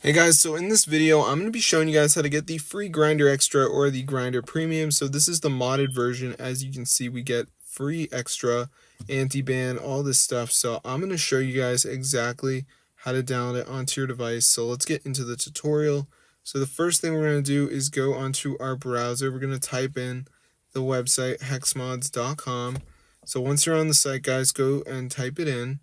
Hey guys, so in this video, I'm going to be showing you guys how to get the free Grindr Extra or the Grindr Premium. So this is the modded version. As you can see, we get free extra, anti-ban, all this stuff. So I'm going to show you guys exactly how to download it onto your device. So let's get into the tutorial. So the first thing we're going to do is go onto our browser. We're going to type in the website hexmods.com. So once you're on the site, guys, go and type it in.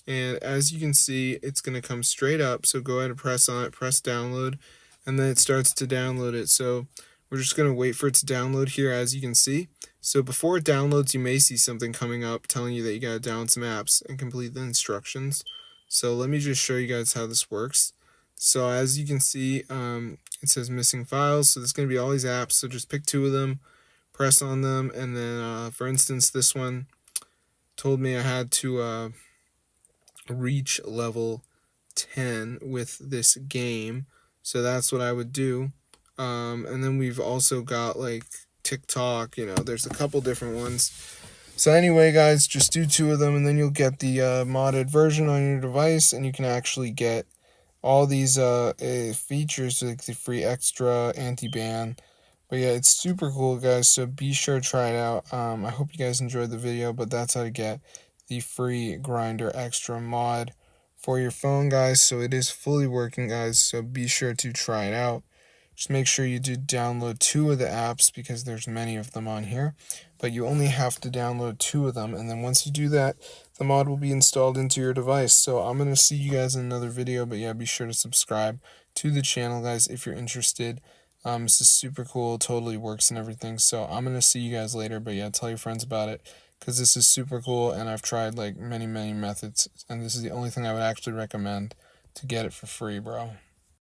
And as you can see, it's going to come straight up. So go ahead and press on it, press download, and then it starts to download it. So we're just going to wait for it to download here, as you can see. So before it downloads, you may see something coming up telling you that you got to download some apps and complete the instructions. So let me just show you guys how this works. So as you can see, it says missing files. So there's going to be all these apps. So just pick two of them, press on them, and then for instance, this one told me I had to reach level 10 with this game, so that's what I would do. And then we've also got like TikTok, there's a couple different ones. So anyway, guys, just do two of them and then you'll get the modded version on your device, and you can actually get all these features like the free extra, anti-ban. But yeah, it's super cool, guys, so be sure to try it out. I hope you guys enjoyed the video, but that's how to get the free Grindr Extra mod for your phone, guys. So it is fully working, guys, so be sure to try it out. Just make sure you do download two of the apps because there's many of them on here, but you only have to download two of them, and then once you do that, the mod will be installed into your device. So I'm going to see you guys in another video, but yeah, be sure to subscribe to the channel, guys, if you're interested. This is super cool, totally works and everything. So I'm going to see you guys later, but yeah, tell your friends about it because this is super cool, and I've tried like many methods, and this is the only thing I would actually recommend to get it for free, bro.